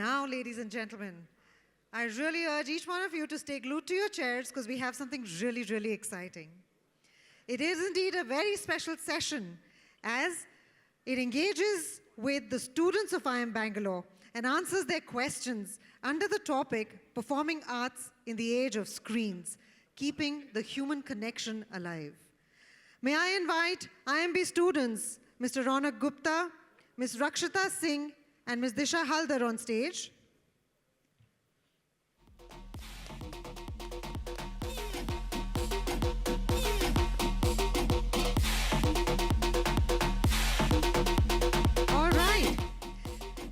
Now, ladies and gentlemen, I really urge each one of you to stay glued to your chairs because we have something really, really exciting. It is indeed a very special session as it engages with the students of IIM Bangalore and answers their questions under the topic Performing Arts in the Age of Screens, Keeping the Human Connection Alive. May I invite IMB students, Mr. Ronak Gupta, Ms. Rakshita Singh, and Ms. Disha Haldar on stage. All right.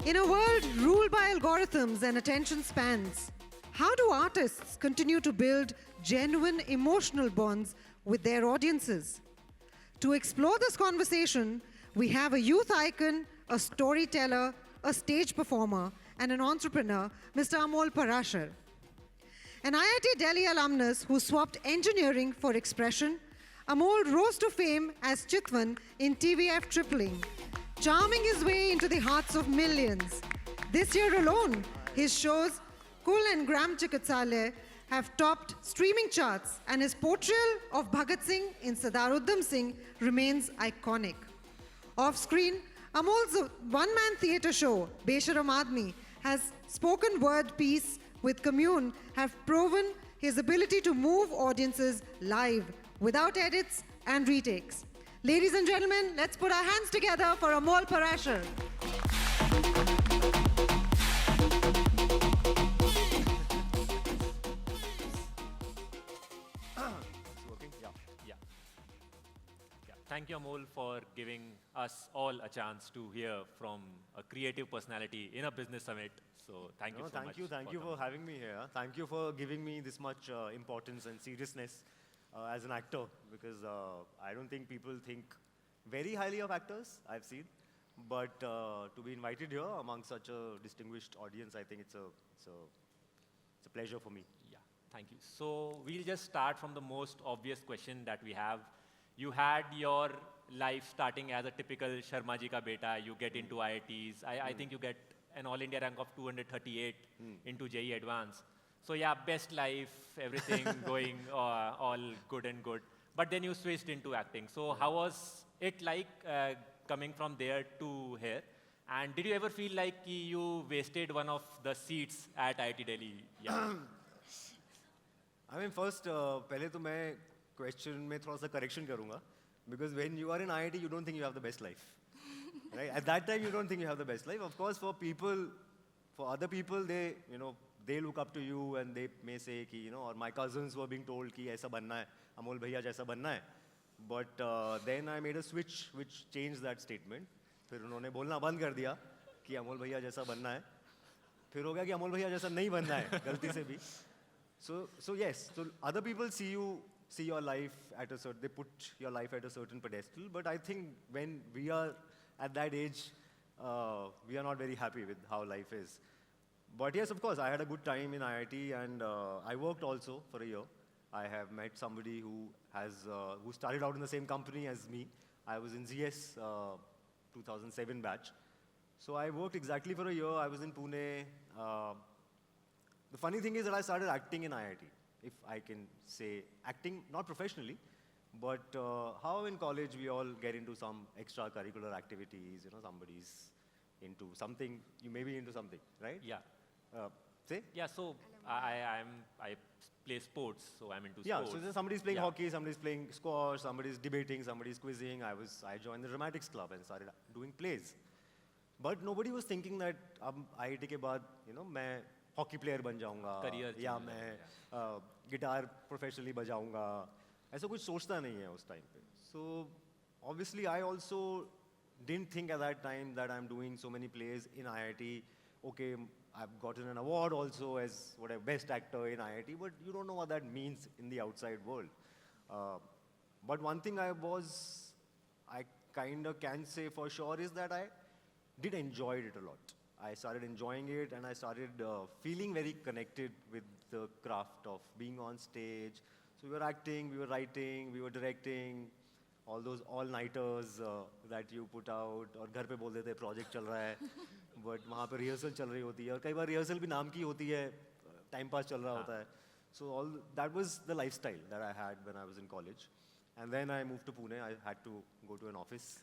In a world ruled by algorithms and attention spans, how do artists continue to build genuine emotional bonds with their audiences? To explore this conversation, we have a youth icon, a storyteller, a stage performer, and an entrepreneur, Mr. Amol Parashar. An IIT Delhi alumnus who swapped engineering for expression, Amol rose to fame as Chitwan in TVF Tripling, charming his way into the hearts of millions. This year alone, his shows Kul and Gram Chikatsalaya have topped streaming charts, and his portrayal of Bhagat Singh in Sardar Udham Singh remains iconic. Off-screen, Amol's one-man theatre show, Besharam Aadmi, has spoken word piece with Commune have proven his ability to move audiences live without edits and retakes. Ladies and gentlemen, let's put our hands together for Amol Parashar. Thank you, Amol, for giving us all a chance to hear from a creative personality in a business summit. So thank you so much. Thank you for having me here. Thank you for giving me this much importance and seriousness as an actor, because I don't think people think very highly of actors, I've seen. But to be invited here among such a distinguished audience, I think it's a pleasure for me. Yeah, thank you. So we'll just start from the most obvious question that we have. You had your life starting as a typical Sharma ji ka beta. You get into IITs. I think you get an All India rank of 238 into JEE Advanced. So yeah, best life, everything going all good and good. But then you switched into acting. So how was it like coming from there to here? And did you ever feel like you wasted one of the seats at IIT Delhi? Yeah. I mean, first, पहले तो मैं question में थोड़ा सा correction करूँगा, because when you are in IIT, you don't think you have the best life, right? At that time, you don't think you have the best life. Of course, for other people, they look up to you and they may say कि, or my cousins were being told कि ऐसा बनना है, अमोल भैया जैसा बनना है. But then I made a switch which changed that statement. फिर उन्होंने बोलना बंद कर दिया कि अमोल भैया जैसा बनना है. फिर हो गया कि अमोल भैया जैसा नहीं बनना है, गलती से भी. So yes, so other people see your life they put your life at a certain pedestal, but I think when we are at that age, we are not very happy with how life is. But yes, of course, I had a good time in IIT, and I worked also for a year. I have met somebody who started out in the same company as me. I was in ZS 2007 batch. So I worked exactly for a year. I was in Pune. The funny thing is that I started acting in IIT, if I can say acting, not professionally, but how in college we all get into some extracurricular activities, somebody's into something, you may be into something, right? Yeah. Say? Yeah, so I play sports, so I'm into yeah, sports. So somebody's playing hockey, somebody's playing squash, somebody's debating, somebody's quizzing. I joined the dramatics club and started doing plays. But nobody was thinking that IIT के बाद, मैं hockey player बन जाऊंगा या मैं guitar professionally बजाऊंगा, ऐसा कुछ सोचता नहीं है उस टाइम पे. So obviously I also didn't think at that time that I'm doing so many plays in IIT. Okay, I've gotten an award also as best actor in IIT, but you don't know what that means in the outside world. But one thing I kind of can say for sure is that I did enjoy it a lot. I started enjoying it, and I started feeling very connected with the craft of being on stage. So we were acting, we were writing, we were directing, all those all-nighters that you put out, और घर पे बोल देते project चल रहा है, but वहाँ पे रिहर्सल चल रही होती है और कई बार रिहर्सल भी नाम की होती है, टाइम पास चल रहा होता है. So all that was the lifestyle that I had when I was in college. And then I moved to Pune. I had to go to an office.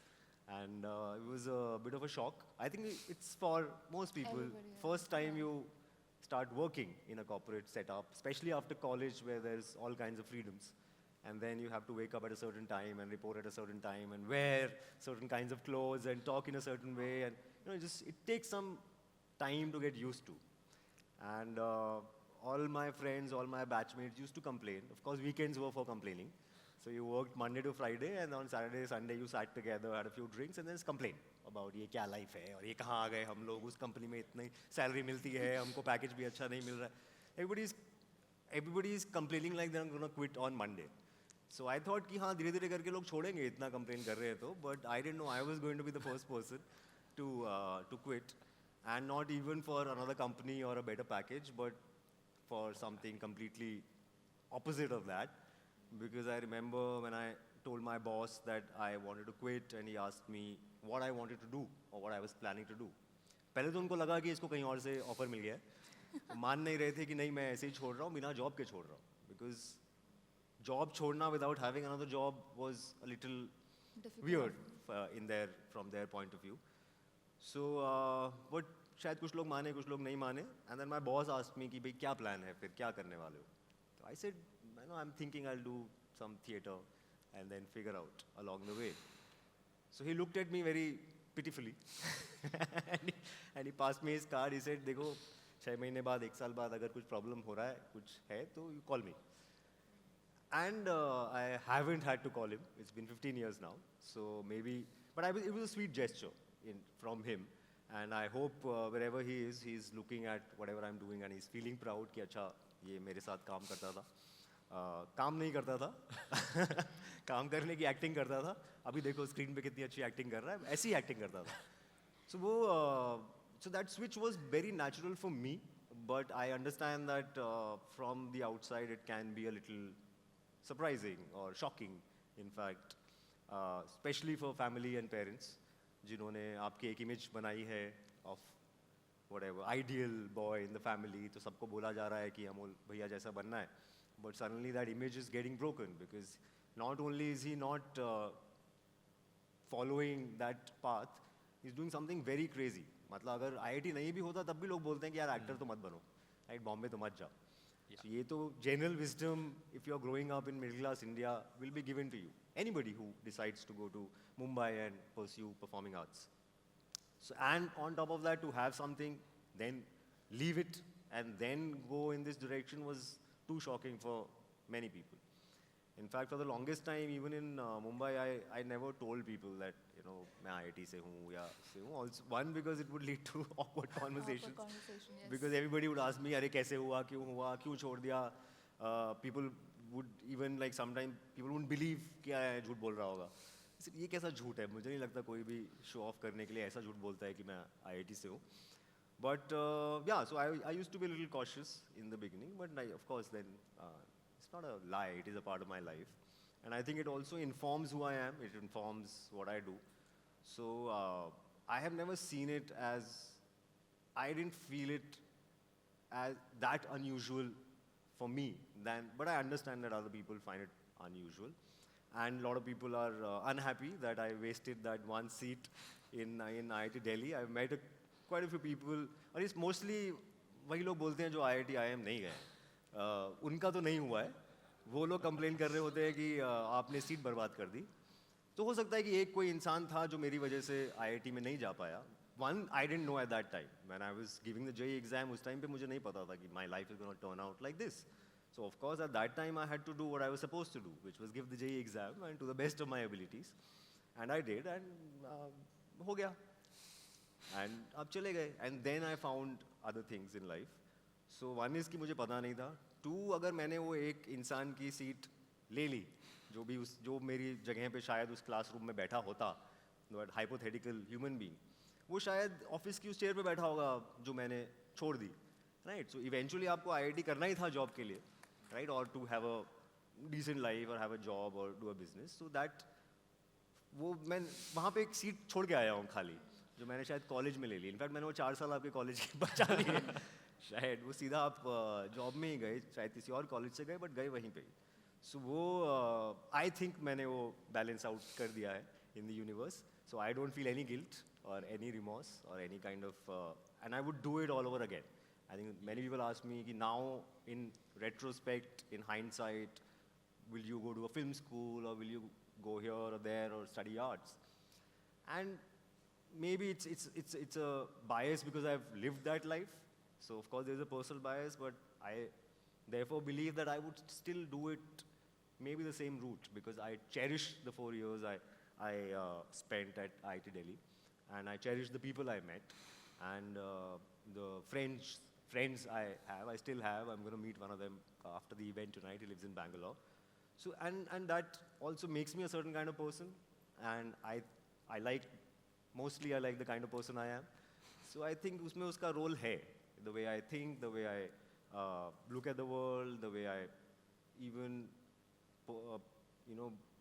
And it was a bit of a shock. I think it's for most people, Everybody, yeah. first time you start working in a corporate setup, especially after college where there's all kinds of freedoms. And then you have to wake up at a certain time and report at a certain time and wear certain kinds of clothes and talk in a certain way. And it takes some time to get used to. And all my friends, all my batchmates used to complain. Of course, weekends were for complaining. So you worked Monday to Friday, and on Saturday, Sunday, you sat together, had a few drinks, and then just complain about ये क्या life है और ये कहाँ आ गए हम लोग, उस company में इतनी salary मिलती है, हमको package भी अच्छा नहीं मिल रहा है. Everybody is complaining like they're gonna quit on Monday. So I thought कि हाँ धीरे-धीरे करके लोग छोड़ेंगे इतना complain कर रहे हैं तो, but I didn't know I was going to be the first person to quit, and not even for another company or a better package, but for something completely opposite of that. Because I remember when I told my boss that I wanted to quit and he asked me what I wanted to do or what I was planning to do. पहले तो उनको लगा कि इसको कहीं और से offer मिल गया है. मान नहीं रहे थे कि नहीं मैं ऐसे ही छोड़ रहा हूँ, बिना जॉब के छोड़ रहा हूँ. Because job छोड़ना without having another job was a little Difficult. weird from their point of view. So but शायद कुछ लोग माने कुछ लोग नहीं माने. And then my boss asked me कि भाई क्या प्लान है फिर क्या करने वाले हो. So I said I'm thinking I'll do some theatre and then figure out along the way. So he looked at me very pitifully and he passed me his card. He said देखो 6 महीने बाद 1 साल बाद अगर कुछ problem हो रहा है कुछ है तो you call me. And I haven't had to call him. It's been 15 years now. So maybe, but it was a sweet gesture from him. And I hope wherever he is, he's looking at whatever I'm doing and he's feeling proud कि अच्छा ये मेरे साथ काम करता था. काम नहीं करता था काम करने की एक्टिंग करता था. अभी देखो स्क्रीन पे कितनी अच्छी एक्टिंग कर रहा है. ऐसी एक्टिंग करता था. So so that switch was very natural for me, but I understand that from the outside it can be a little surprising or shocking, in fact, especially for family and parents, जिन्होंने आपकी एक image बनाई है of whatever ideal boy in the family. तो सबको बोला जा रहा है कि अमोल भैया जैसा बनना है. But suddenly that image is getting broken because not only is he not following that path, he's doing something very crazy. मतलब अगर IIT नहीं भी होता तब भी लोग बोलते हैं कि यार एक्टर तो मत बनो, राइट, बॉम्बे तो मत जाओ. So ये तो general wisdom, if you're growing up in middle class India, will be given to you. Anybody who decides to go to Mumbai and pursue performing arts. So, and on top of that, to have something, then leave it, and then go in this direction was too shocking for many people. In fact, for the longest time, even in Mumbai, I never told people that, मैं IIT से हूँ या से हूँ. Also, one, because it would lead to awkward conversations. Awkward conversation, yes. Because everybody would ask me, अरे कैसे हुआ, क्यों छोड़ दिया. People would even like sometimes people wouldn't believe कि मैं झूठ बोल रहा होगा. ये कैसा झूठ है. मुझे नहीं लगता कोई भी शो ऑफ करने के लिए ऐसा झूठ बोलता है कि मैं IIT से हूँ. But yeah, so I used to be a little cautious in the beginning, but of course then it's not a lie, it is a part of my life. And I think it also informs who I am, it informs what I do. So I have never seen it as, I didn't feel it as that unusual for me, but I understand that other people find it unusual. And a lot of people are unhappy that I wasted that one seat in IIT Delhi. I've met quite a few people, और इस mostly वही लोग बोलते हैं जो IIT IIM नहीं गए. उनका तो नहीं हुआ है. वो लोग कंप्लेन कर रहे होते हैं कि आपने सीट बर्बाद कर दी. तो हो सकता है कि एक कोई इंसान था जो मेरी वजह से IIT में नहीं जा पाया. One, I didn't know at that time. When I was giving the JEE exam, उस time पे मुझे नहीं पता था कि my life is going to turn out like this. So of course at that time I had to do what I was supposed to do, which was give the JEE exam and to the best of my abilities. And I did, and हो गया. And अब चले गए. And then I found other things in life. So one is कि मुझे पता नहीं था. Two, अगर मैंने वो एक इंसान की सीट ले ली, जो मेरी जगह पे शायद उस क्लासरूम में बैठा होता, that hypothetical human being, वो शायद ऑफिस की उस चेयर पे बैठा होगा जो मैंने छोड़ दी, right? So eventually आपको IIT करना ही था जॉब के लिए, right? Or to have a decent life or have a job or do a business. So that वो मैं वहाँ पे एक सीट छोड़ के आया हूँ खाली. जो मैंने शायद कॉलेज में ले ली. इनफैक्ट मैंने वो 4 साल आपके कॉलेज के बचा लिए शायद. वो सीधा आप जॉब में ही गए, शायद किसी और कॉलेज से गए, बट गए वहीं पे ही. सो वो आई थिंक मैंने वो बैलेंस आउट कर दिया है in the universe. So I don't feel any guilt और एनी रिमॉर्स और any kind of, and I would do it all over again. I think many people ask me कि now in retrospect, in hindsight, will you go to a film school or will you go here or there or study arts? And maybe it's a bias because I've lived that life. So of course there's a personal bias, but I therefore believe that I would still do it maybe the same route because I cherish the 4 years I spent at IIT Delhi, and I cherish the people I met, and the friends I still have. I'm going to meet one of them after the event tonight. He lives in Bangalore. So, and that also makes me a certain kind of person. And I like, mostly I like the kind of person I am. So I think उसमें उसका role है. The way I think, the way I look at the world, the way I even,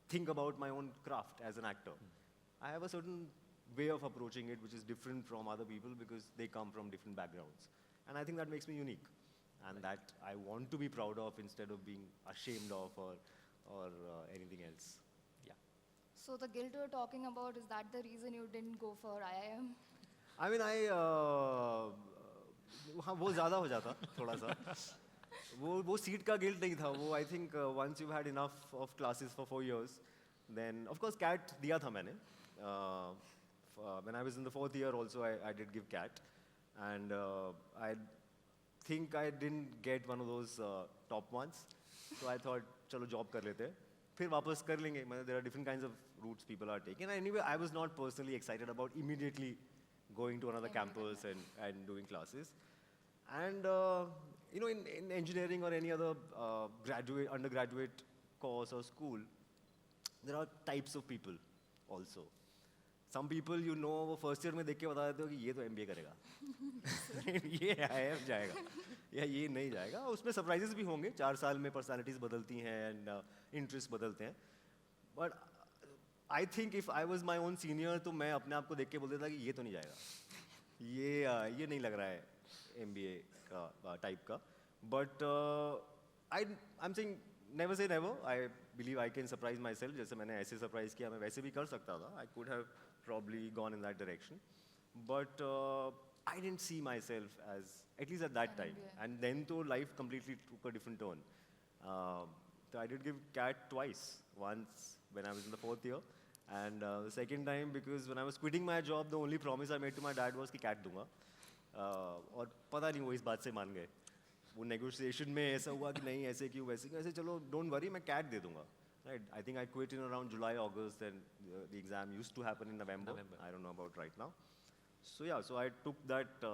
think about my own craft as an actor. I have a certain way of approaching it which is different from other people because they come from different backgrounds. And I think that makes me unique, and that I want to be proud of instead of being ashamed of or anything else. Yeah. So the guilt you're talking about, is that the reason you didn't go for IIM? I mean, हाँ वो ज़्यादा हो जाता थोड़ा सा. वो seat का guilt नहीं था. वो I think once you've had enough of classes for 4 years, then of course CAT दिया था मैंने. When I was in the 4th year also I did give CAT. And I think I didn't get one of those top ones. So I thought, चलो job कर लेते हैं. फिर वापस कर लेंगे. There are different kinds of routes people are taking. And anyway, I was not personally excited about immediately going to another campus and doing classes. And in engineering or any other undergraduate course or school, there are types of people also. Some people वो first year में देख के बता देते हो कि ये तो MBA करेगा ये IIM जाएगा या ये नहीं जाएगा. उसमें सरप्राइजेस भी होंगे. 4 साल में पर्सनालिटीज़ बदलती हैं एंड इंटरेस्ट बदलते हैं. But I think if I was my own senior तो मैं अपने आप को देख के बोल देता कि ये तो नहीं जाएगा, ये नहीं लग रहा है MBA का टाइप का. But I am saying never say never. I believe I can surprise my self. जैसे मैंने ऐसे सरप्राइज किया, मैं वैसे भी कर सकता था. I could have probably gone in that direction, but I didn't see myself as, at least at that time. And then to life completely took a different turn. So I did give CAT twice. Once when I was in the 4th year, and the second time because when I was quitting my job, the only promise I made to my dad was कि CAT दूंगा. और पता नहीं वो इस बात से मान गए. वो negotiation में ऐसा हुआ कि नहीं ऐसे क्यों वैसे क्यों, ऐसे चलो don't worry मैं CAT दे दूंगा. Right. I think I quit in around July, August, and the exam used to happen in November. I don't know about right now. So yeah, so I took that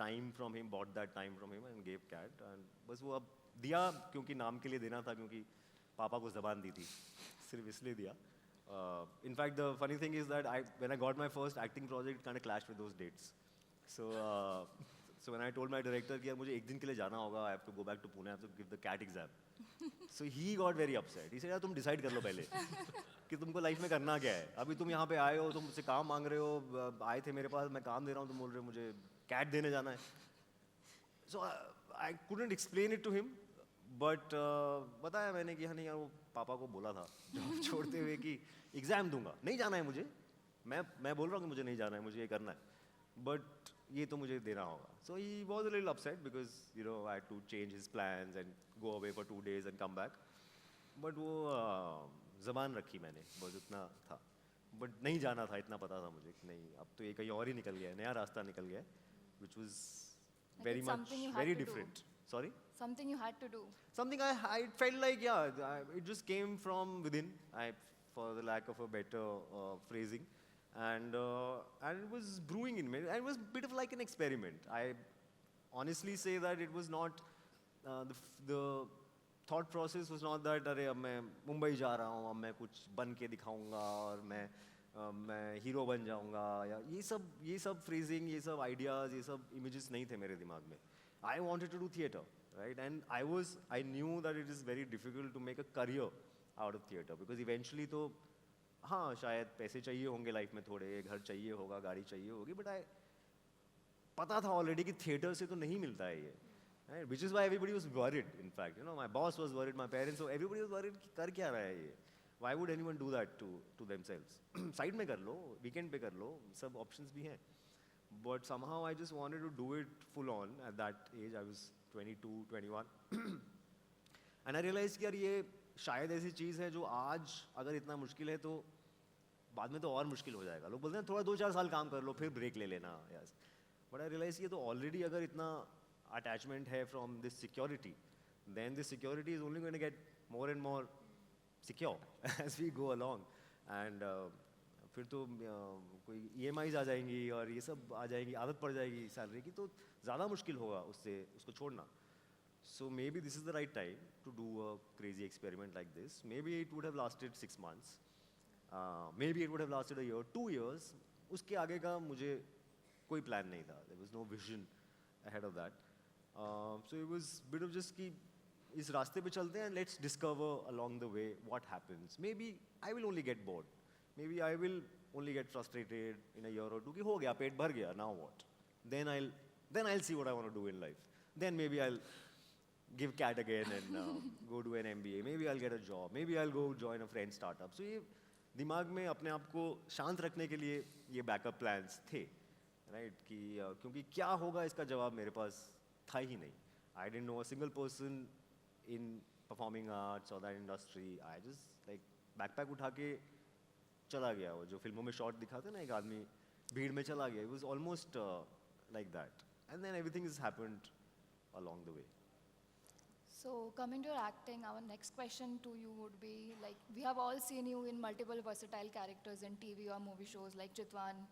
time from him, bought that time from him, and gave CAT. And बस वो अब दिया क्योंकि नाम के लिए देना था, क्योंकि पापा को ज़बान दी थी, सिर्फ इसलिए दिया. In fact, the funny thing is that when I got my first acting project, it kind of clashed with those dates. So when I told my director कि यार मुझे एक दिन के लिए जाना होगा, I have to go back to Pune, I have to give the CAT exam. So he got very upset. He said, यार तुम डिसाइड कर लो पहले कि तुमको लाइफ में करना क्या है. अभी तुम यहाँ पे आए हो, तुम मुझसे काम मांग रहे हो. आए थे मेरे पास, मैं काम दे रहा हूँ, तुम बोल रहे हो मुझे CAT देने जाना है. So I couldn't explain it to him, but बताया मैंने कि हाँ नहीं यार वो पापा को बोला था जॉब छोड़ते हुए कि एग्ज़ाम दूंगा, नहीं जाना है मुझे. मैं बोल रहा हूँ कि मुझे नहीं जाना है, मुझे ये करना है, बट ये तो मुझे देना होगा. So he was a little upset because I had to change his plans and go away for 2 days and come back. But वो ज़बान रखी मैंने, बस इतना था. But नहीं जाना था, इतना पता था मुझे कि नहीं अब तो ये कहीं और ही निकल गया है, नया रास्ता निकल गया है, which was very much very different. Sorry? Something you had to do. Something I felt like, it just came from within, for the lack of a better phrasing. And it was brewing in me. And it was a bit of like an experiment. I honestly say that it was not, the thought process was not that अरे अब मैं मुंबई जा रहा हूँ, अब मैं कुछ बन के दिखाऊंगा और मैं हीरो बन जाऊंगा, या ये सब phrasing, ये सब ideas, ये सब images नहीं थे मेरे दिमाग में. I wanted to do theatre, right? And I knew that it is very difficult to make a career out of theatre because eventually तो हाँ शायद पैसे चाहिए होंगे लाइफ में थोड़े, घर चाहिए होगा, गाड़ी चाहिए होगी, बट आई पता था ऑलरेडी कि थिएटर से तो नहीं मिलता है ये, right? Which is why everybody was worried. In fact, you know, my boss was worried, my parents, so everybody was worried कि कर क्या रहा है ये? Why would anyone do that to themselves? Side में कर लो, weekend पे कर लो, सब options भी हैं. But somehow I just wanted to do it full on at that age. I was 22, 21. And I realized कि यार ये शायद ऐसी चीज़ है जो आज अगर इतना मुश्किल है तो बाद में तो और मुश्किल हो जाएगा. लोग बोलते हैं थोड़ा 2-4 साल काम कर लो फिर ब्रेक ले लेना. Yes. But I realized ये तो ऑलरेडी अगर इतना attachment है from this security, then this security is only going to get more and more secure as we go along. And फिर तो कोई EMIs आ जाएंगी और ये सब आ जाएंगी, आदत पड़ जाएगी सैलरी की, तो ज़्यादा मुश्किल होगा उससे उसको छोड़ना. So maybe this is the right time to do a crazy experiment like this. Maybe it would have lasted 6 months. Maybe it would have lasted a year, 2 years. उसके आगे का मुझे कोई plan नहीं था. There was no vision ahead of that. So it was a bit of just कि इस रास्ते पे चलते हैं and let's discover along the way what happens. Maybe I will only get bored. Maybe I will only get frustrated in a year or two कि हो गया, पेट भर गया, now what? Then I'll see what I want to do in life. Then maybe I'll give CAT again and go do an MBA. Maybe I'll get a job. Maybe I'll go join a friend startup. So ये दिमाग में अपने आप को शांत रखने के लिए ये बैकअप प्लान्स थे, राइट? कि क्योंकि क्या होगा इसका जवाब मेरे पास था ही नहीं. I didn't know a single person in performing arts or that industry. I just like backpack उठा के चला गया. वो जो फिल्मों में शॉट दिखाते ना, एक आदमी भीड़ में चला गया. It was almost like that. And then everything has happened along the way. So coming to your acting, our next question to you would be like, we have all seen you in multiple versatile characters in TV or movie shows like Chitwan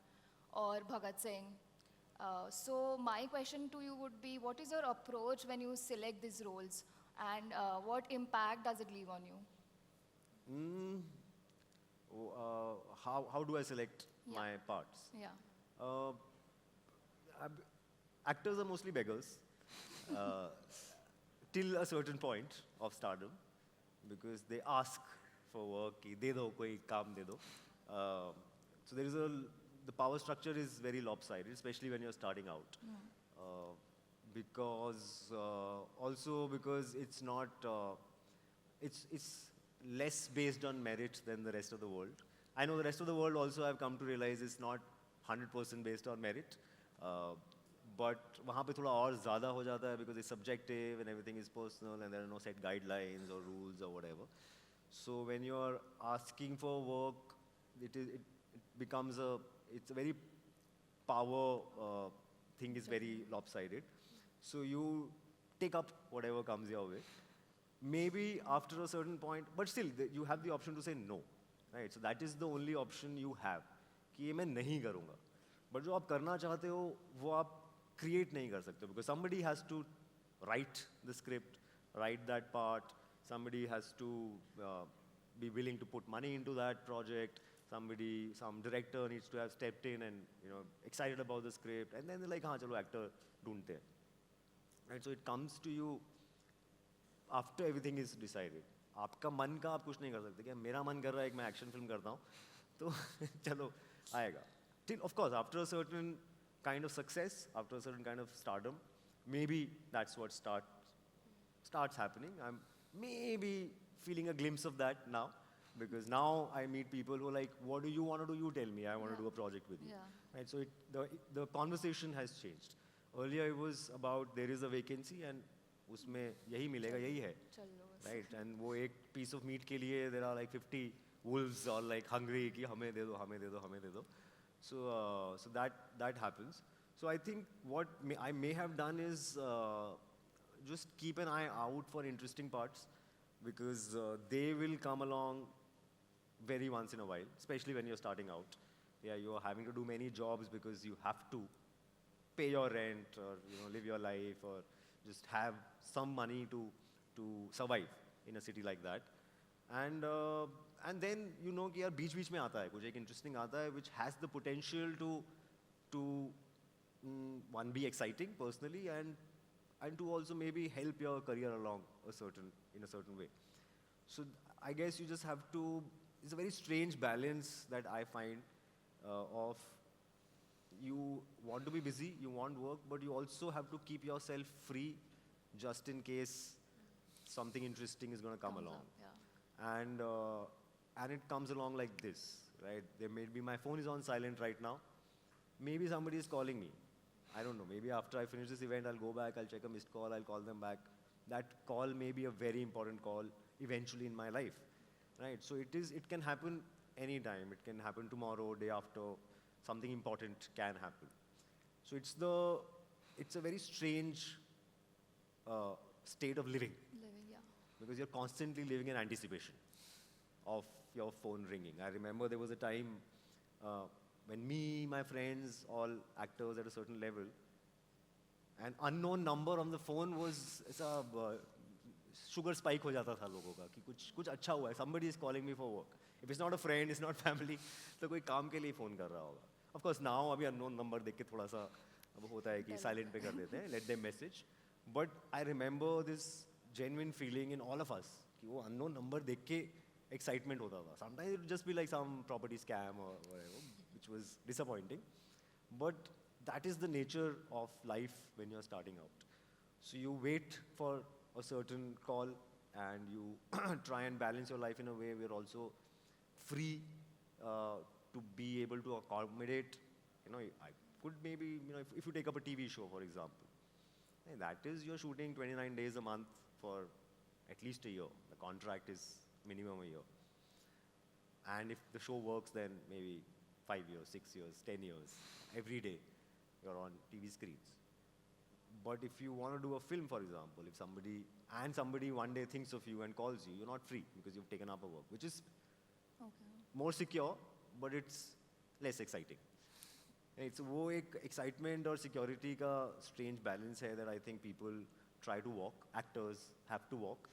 or Bhagat Singh. So my question to you would be, what is your approach when you select these roles, and what impact does it leave on you? How do I select my parts? Yeah. Actors are mostly beggars till a certain point of stardom, because they ask for work, कि दे दो कोई काम दे दो. So there is the power structure is very lopsided, especially when you're starting out. Because also because it's not it's less based on merit than the rest of the world. I know the rest of the world also I've come to realize is not 100% based on merit, but वहाँ पे थोड़ा और ज़्यादा हो जाता है because it's subjective and everything is personal and there are no set guidelines or rules or whatever. So when you're asking for work, it becomes it's a very power thing is very lopsided. So you take up whatever comes your way. Maybe after a certain point, but still you have the option to say no, right? So that is the only option you have कि ये मैं नहीं करूँगा. But जो आप करना चाहते हो वो आप create नहीं कर सकते, because somebody has to write the script, write that part. Somebody has to be willing to put money into that project. Some director needs to have stepped in and excited about the script, and then they're like, हाँ चलो actor ढूंढते हैं. Right? So it comes to you after everything is decided. आपका मन का आप कुछ नहीं कर सकते कि मेरा मन कर रहा है कि मैं एक्शन फिल्म करता हूँ तो चलो आएगा. Till of course after a certain kind of success, after a certain kind of stardom, maybe that's what starts happening. I'm maybe feeling a glimpse of that now, because now I meet people who are like, what do you want to do? You tell me. I want to do a project with you. Yeah. Right? So the conversation has changed. Earlier it was about there is a vacancy and उसमें यही मिलेगा, यही है. चलो बस. Right? And वो एक piece of meat के लिए there are like 50 wolves all like hungry कि हमें दे दो, हमें दे दो, हमें दे दो. So that happens. So I think what I may have done is just keep an eye out for interesting parts, because they will come along very once in a while, especially when you're starting out. Yeah, you're having to do many jobs because you have to pay your rent or live your life or just have some money to survive in a city like that. And then कि यार बीच में आता है कुछ एक interesting आता है which has the potential to one be exciting personally and to also maybe help your career along in a certain way. So I guess you just have to it's a very strange balance that I find of you want to be busy, you want work, but you also have to keep yourself free just in case something interesting is going to come Comes along. up, yeah. And it comes along like this, right? There may be my phone is on silent right now. Maybe somebody is calling me. I don't know. Maybe after I finish this event, I'll go back, I'll check a missed call, I'll call them back. That call may be a very important call eventually in my life, right? So it can happen anytime. It can happen tomorrow, day after. Something important can happen. So it's a very strange state of living Living, yeah. because you're constantly living in anticipation of your phone ringing. I remember there was a time when me, my friends, all actors at a certain level, an unknown number on the phone was ऐसा sugar spike हो जाता था लोगों का कि कुछ अच्छा हुआ है. Somebody is calling me for work. If it's not a friend, it's not family, तो कोई काम के लिए फ़ोन कर रहा होगा. Of course now अभी unknown number देख के थोड़ा सा अब होता है कि silent पे कर देते हैं, let them message. But I remember this genuine feeling in all of us कि वो unknown number देख के excitement होता था. Sometimes it would just be like some property scam or whatever, which was disappointing. But that is the nature of life when you're starting out. So you wait for a certain call and you try and balance your life in a way where also free to be able to accommodate, I could maybe, if you take up a TV show, for example, that is you're shooting 29 days a month for at least a year. The contract is minimum a year. And if the show works, then maybe 5 years, 6 years, 10 years, every day you're on TV screens. But if you want to do a film, for example, if somebody one day thinks of you and calls you, you're not free because you've taken up a work, which is Okay. more secure, but it's less exciting. It's वो एक excitement और security का strange balance है that I think people try to walk, actors have to walk,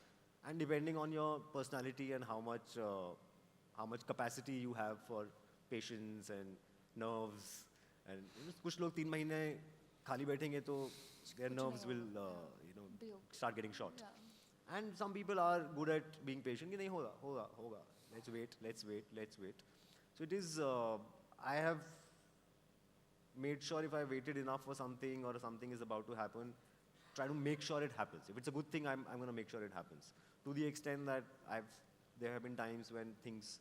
and depending on your personality and how much capacity you have for patience and nerves, and कुछ लोग 3 महीने खाली बैठेंगे तो their कुछ nerves नहीं will होगा, be okay. start getting shot. Yeah. And some people are good at being patient कि नहीं होगा. Let's wait. So it is, I have made sure if I waited enough for something or something is about to happen, try to make sure it happens. If it's a good thing, I'm going to make sure it happens. To the extent that there have been times when things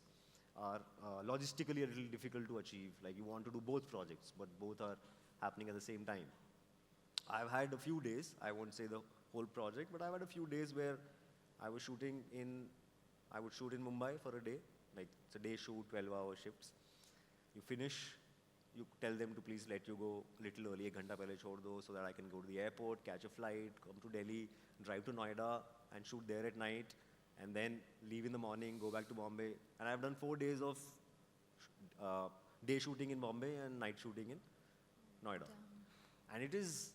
are logistically a little difficult to achieve, like you want to do both projects, but both are happening at the same time. I've had a few days, I won't say the whole project, but I've had a few days where I would shoot in Mumbai for a day, like it's a day shoot, 12-hour shifts. You finish, you tell them to please let you go a little early, 1 घंटा पहले छोड़ दो, so that I can go to the airport, catch a flight, come to Delhi, drive to Noida, and shoot there at night, and then leave in the morning, go back to Bombay. And I've done 4 days of day shooting in Bombay and night shooting in Noida. And it is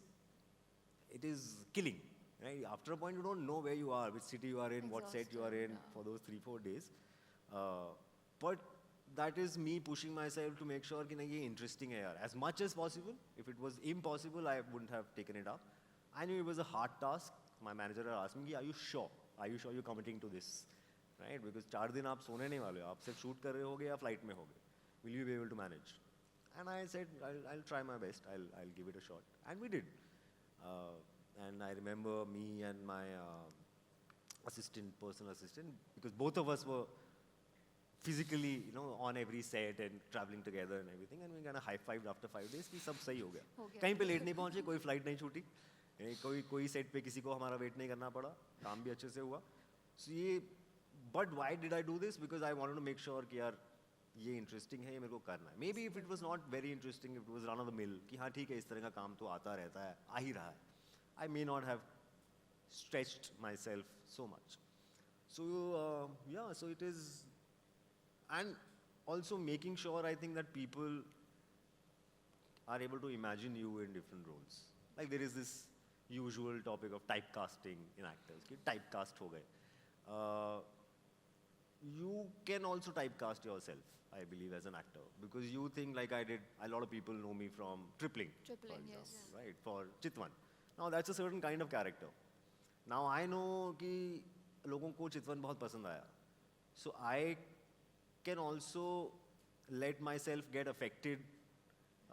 killing. Right? After a point, you don't know where you are, which city you are in, what set you are in Exhausting, yeah. for those 3-4 days. But that is me pushing myself to make sure कि नहीं ये interesting है यार. As much as possible. If it was impossible, I wouldn't have taken it up. I knew it was a hard task. My manager had asked me, are you sure? Are you sure you're committing to this? Right? Because 4 दिन आप सोने नहीं वाले हो. आप सिर्फ shoot कर रहे होगे या flight में होगे. Will you be able to manage? And I said, I'll try my best. I'll give it a shot. And we did. And I remember me and my personal assistant, because both of us were physically, on every set and traveling together and everything, and we kind of high-fived after 5 days कि सब सही हो गया. हो गया. कहीं पे late नहीं पहुंचे, कोई फ्लाइट नहीं छूटी, कोई सेट पे किसी को हमारा वेट नहीं करना पड़ा, काम भी अच्छे से हुआ. So but why did I do this? Because I wanted to make sure कि यार ये interesting है, ये मेरे को करना है. Maybe if it was not very interesting, if it was run of the mill, कि हाँ ठीक है इस तरह का काम तो आता रहता है, आ ही रहा है, I may not have stretched myself so much. So so it is, and also making sure I think that people are able to imagine you in different roles. Like there is this usual topic of typecasting in actors. कि typecast हो गए. You can also typecast yourself, I believe, as an actor, because you think like I did. A lot of people know me from Tripling, Tripling, for yes. example, right? For Chitwan. Now that's a certain kind of character. Now I know कि लोगों को चितवन बहुत पसंद आया. So I can also let myself get affected,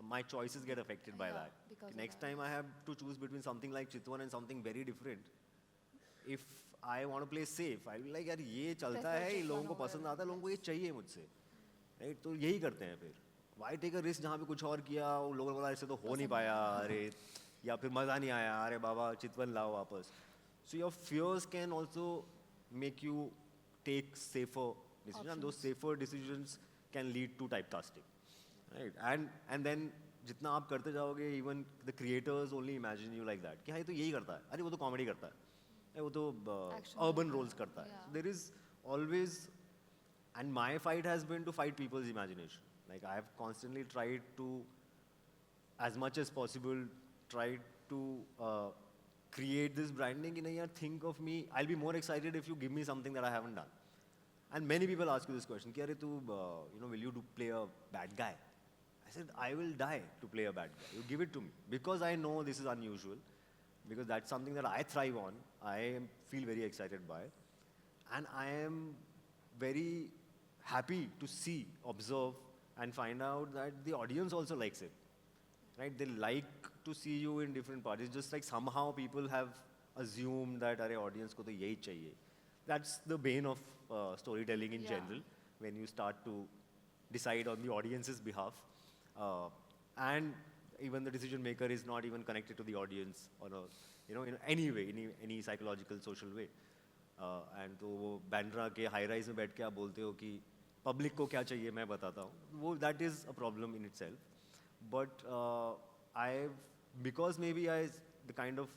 my choices get affected by Yeah, that. because of Next that. time I have to choose between something like Chitwan and something very different. If I want to play safe, I'll be like, यार ये चलता Prefer है, ये Chitwan लोगों को over, पसंद आता है, लोगों को ये yes. चाहिए मुझसे, राइट? तो यही करते हैं फिर. Why take a risk जहाँ पे कुछ और किया, वो लोगों ने बोला इससे तो हो नहीं पाया, अरे, या फिर मज़ा नहीं आया, अरे बाबा चितवन लाओ वापस. So your fears can also make you take safer decisions, and those safer decisions can lead to typecasting, right? And then जितना आप करते जाओगे, even the creators only imagine you like that, कि हाँ ये तो यही करता है, अरे वो तो comedy करता है, अरे वो तो Action urban करता है, roles करता है. yeah. There is always, and my fight has been to fight people's imagination. Like I have constantly tried to, as much as possible, tried to create this branding in a year. Think of me. I'll be more excited if you give me something that I haven't done. And many people ask you this question, कि अरे तू, will you play a bad guy? I said, I will die to play a bad guy. You give it to me. Because I know this is unusual. Because that's something that I thrive on. Feel very excited by. And I am very happy to see, observe, and find out that the audience also likes it. Right? They like to see you in different parties. Just like somehow people have assumed that अरे audience को तो यही चाहिए. That's the bane of storytelling in Yeah. general. When you start to decide on the audience's behalf, and even the decision maker is not even connected to the audience on a, in any way, any psychological, social way. And तो वो बैंड्रा के high rise में बैठ के आप बोलते हो कि पब्लिक को क्या चाहिए मैं बताता हूँ, वो that is a problem in itself. But because maybe the kind of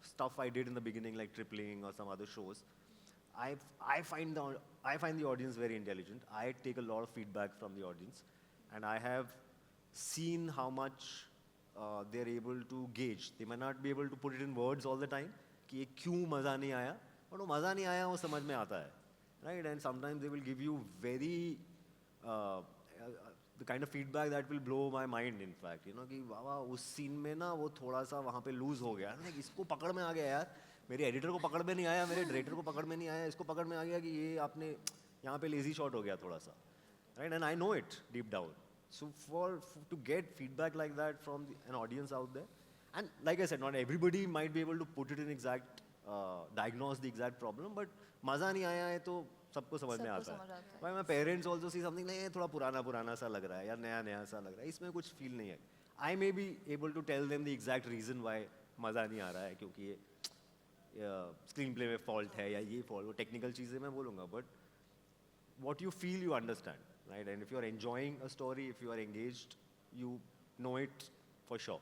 stuff I did in the beginning, like tripling or some other shows, I find the audience very intelligent. I take a lot of feedback from the audience, and I have seen how much they're able to gauge. They might not be able to put it in words all the time, कि ये क्यों मज़ा नहीं आया, but वो मज़ा नहीं आया वो समझ में आता है, right? And sometimes they will give you very the kind of feedback that will blow my mind, in fact, कि वाह उस सीन में ना वो थोड़ा सा वहाँ पे लूज हो गया, like, इसको पकड़ में आ गया यार, मेरे एडिटर को पकड़ में नहीं आया, मेरे डायरेक्टर को पकड़ में नहीं आया, इसको पकड़ में आ गया कि ये आपने यहाँ पे लेजी शॉट हो गया थोड़ा सा, right? And I know it deep down. So to get feedback like that from an audience out there, and like I said, not everybody might be able to put it in exact, diagnose the exact problem, but मज़ा नहीं आया है तो सबको समझ में सबको आता समझ है. आता है. Why my parents also see something like, थोड़ा पुराना सा लग रहा है, यार नया सा लग रहा है, इसमें कुछ feel नहीं है. I may be able to tell them the exact reason why मज़ा नहीं आ रहा है, क्योंकि ये स्क्रीन प्ले में फॉल्ट है या ये फॉल्ट, वो टेक्निकल चीज़ें मैं बोलूँगा, but what you feel you understand, right? And if you are enjoying a story, if you are engaged, you know it for sure,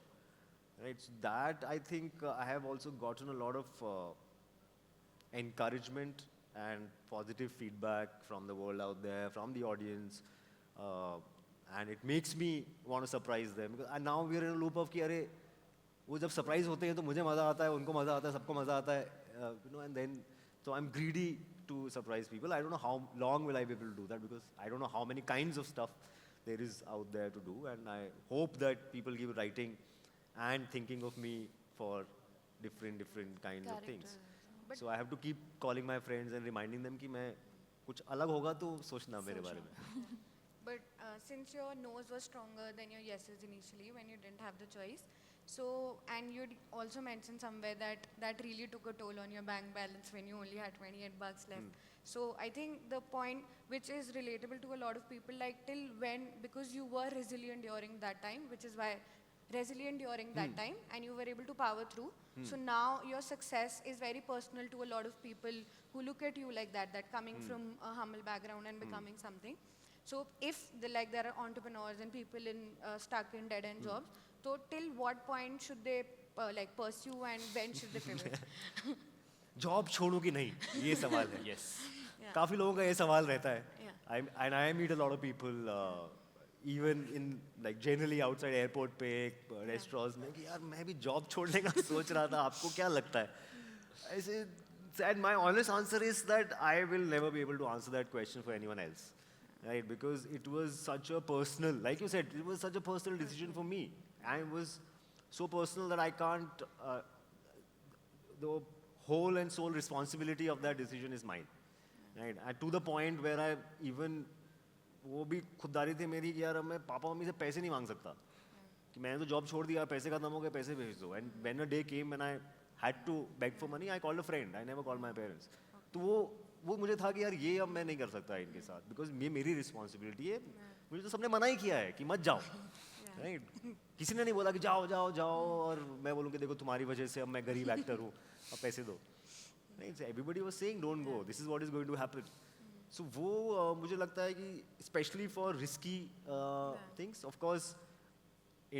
right? So that I think I have also gotten a lot of encouragement and positive feedback from the world out there, from the audience, and it makes me want to surprise them. Because, and now we are in a loop of कि अरे वो जब surprise होते हैं तो मुझे मज़ा आता है, उनको मज़ा आता है, सबको मज़ा आता है, and then so I'm greedy to surprise people. I don't know how long will I be able to do that, because I don't know how many kinds of stuff there is out there to do, and I hope that people keep writing and thinking of me for different kinds of things. So I have to keep calling my friends and reminding them कि मैं कुछ अलग होगा तो सोचना मेरे बारे में. But since your no's was stronger than your yeses initially when you didn't have the choice, so, and you also mentioned somewhere that really took a toll on your bank balance when you only had $28 left. So I think the point which is relatable to a lot of people, like till when, because you were resilient during that time, which is why resilient during that time, and you were able to power through. So now your success is very personal to a lot of people who look at you like that coming from a humble background and becoming something. So if there are entrepreneurs and people stuck in dead-end jobs, so till what point should they pursue, and when should they pivot? Job छोड़ूं कि नहीं, ये सवाल है. Yes. Yeah. काफी लोगों का ये सवाल रहता है. Yeah. And I meet a lot of people, even in generally outside airport पे, restaurants में, कि यार मैं भी जॉब छोड़ने का सोच रहा था, आपको क्या लगता है? I said, and my honest answer is that I will never be able to answer that question for anyone else, right? Because it was such a personal, like you said, it was such a personal decision for me, and it was so personal that I can't. The whole and sole responsibility of that decision is mine. Right and to the point where I even वो भी खुददारी थी मेरी कि यार अब मैं papa mummy से पैसे नहीं मांग सकता कि मैंने तो जॉब छोड़ दिया, पैसे खत्म हो गए, पैसे भेज दो. And when a day came when I had to beg for money, I called a friend, I never called my parents. तो वो मुझे था कि यार ये अब मैं नहीं कर सकता इनके साथ, बिकॉज ये मेरी रिस्पॉन्सिबिलिटी है. मुझे तो सबने मना ही किया है कि मत जाओ, राइट. किसी ने नहीं बोला कि जाओ जाओ जाओ, और मैं बोलूँ कि देखो तुम्हारी वजह से अब मैं गरीब एक्टर हूँ, अब पैसे दो. नहीं, everybody was saying don't go, this is what is going to happen. So वो मुझे लगता है कि specially for risky things, of course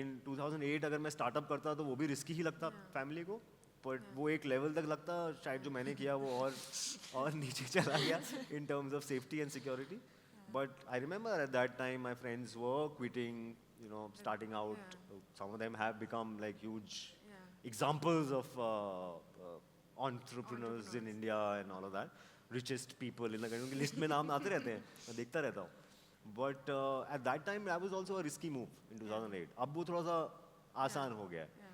in 2008 अगर मैं स्टार्टअप करता तो वो भी रिस्की ही लगता फैमिली को, बट वो एक लेवल तक लगता शायद जो मैंने किया वो और नीचे चला गया in terms of safety and security. But I remember at that time my friends were quitting, you know, starting out. Some of them have become like huge examples of entrepreneurs in India and all of that. Richest people in the country. List में नाम आते रहते हैं, मैं देखता रहता हूँ. But at that time, that was also a risky move in 2008. अब वो थोड़ा सा आसान हो गया है.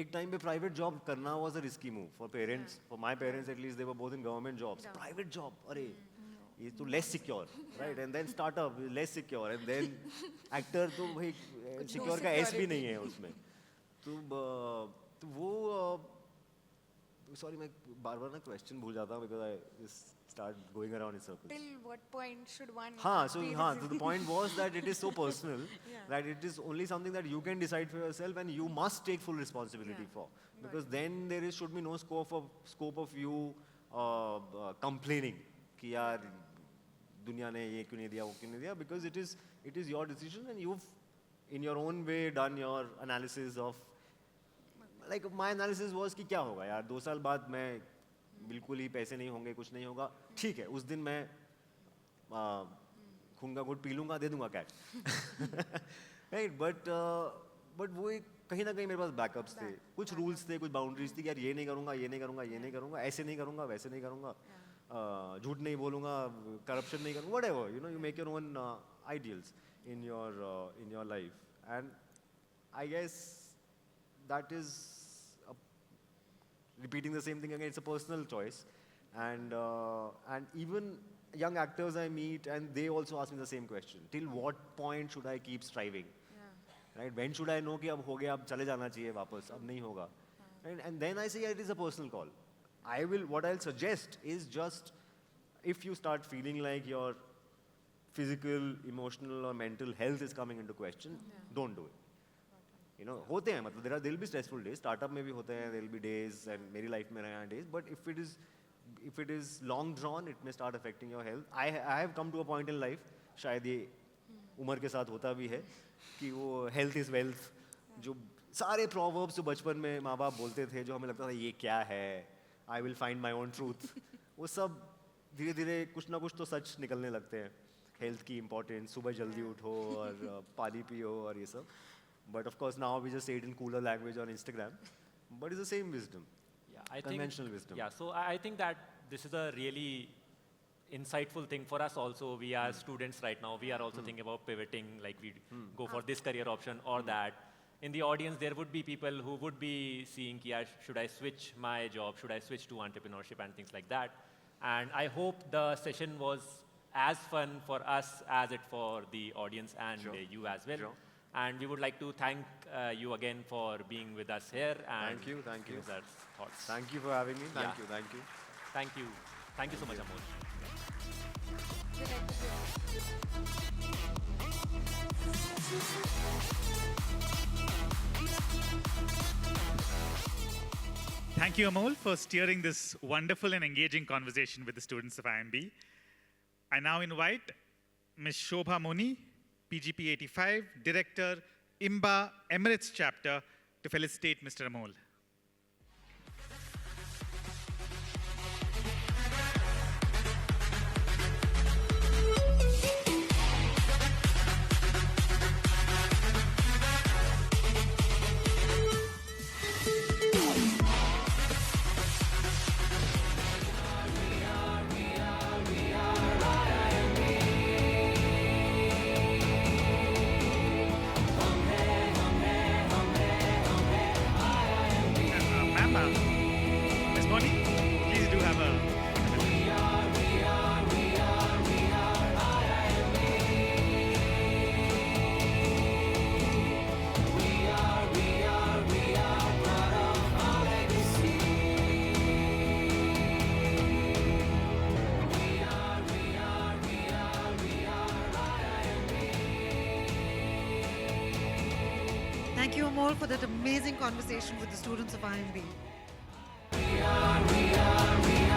एक टाइम पे प्राइवेट जॉब करना was a risky move for parents. For my parents at least, they were both in government jobs. Private job, अरे ये तो less secure, right? And then startup less secure, and then actor तो भाई secure का S भी नहीं है उसमें. तो वो sorry मैं बार-बार ना question भूल जाता हूँ because I just start going around in circles. Till what point should one? हाँ, so be हाँ, so the point was that it is so personal that it is only something that you can decide for yourself and you must take full responsibility for, because then there should be no scope of you complaining कि यार दुनिया ने ये क्यों नहीं दिया, वो क्यों नहीं दिया, because it is your decision and you've in your own way done your analysis of, like my analysis was कि क्या होगा यार 2 साल बाद मैं बिल्कुल ही पैसे नहीं होंगे, कुछ नहीं होगा, ठीक है उस दिन मैं खून का घुट पी लूँगा, दे दूँगा कैश. राइट, बट वो एक कहीं ना कहीं मेरे पास बैकअप्स थे, कुछ रूल्स थे, कुछ बाउंड्रीज थी कि यार ये नहीं करूँगा, ये नहीं करूँगा, ये नहीं करूँगा, ऐसे नहीं करूँगा, वैसे नहीं करूँगा, झूठ नहीं बोलूँगा, करप्शन नहीं करूँगा, whatever, you know, you make your own ideals in your life. And I guess that is repeating the same thing again, it's a personal choice. And even young actors I meet, and they also ask me the same question, till what point should I keep striving? Right, when should I know कि अब हो गया, अब चले जाना चाहिए वापस, अब नहीं होगा. And then I say it is a personal call. What I'll suggest is just, if you start feeling like your physical, emotional or mental health is coming into question, don't do it. You know, होते हैं, मतलब there will be stressful days, startup में भी होते हैं, there will be days, and मेरी life में रहे हैं days, but if it is long drawn, it may start affecting your health. I have come to a point in life, शायद ये उम्र के साथ होता भी है, कि वो health is wealth, जो सारे proverbs जो बचपन में माँ बाप बोलते थे, जो हमें लगता था ये क्या है, I will find my own truth, वो सब धीरे धीरे कुछ ना कुछ तो सच निकलने लगते हैं. हेल्थ की इम्पोर्टेंस, सुबह जल्दी उठो और पानी पियो और ये सब. But of course now we just say it in cooler language on Instagram, but it's the same wisdom, conventional wisdom. Yeah, so I think that this is a really insightful thing for us also. We are students right now. We are also thinking about pivoting, like we go for this career option or that. In the audience, there would be people who would be seeing, should I switch my job? Should I switch to entrepreneurship and things like that? And I hope the session was as fun for us as it for the audience and you as well. Sure. And we would like to thank you again for being with us here. And Thank you. give us our thoughts. Thank you for having me. Thank Yeah. you. Thank you. Thank you. Thank you so much, Amol. Thank you, Amol, for steering this wonderful and engaging conversation with the students of IMB. I now invite Ms. Shobha Moni, PGP 85, Director, IMBA Emirates Chapter, to felicitate Mr. Amol. Thank you, Amol, for that amazing conversation with the students of IMB. We are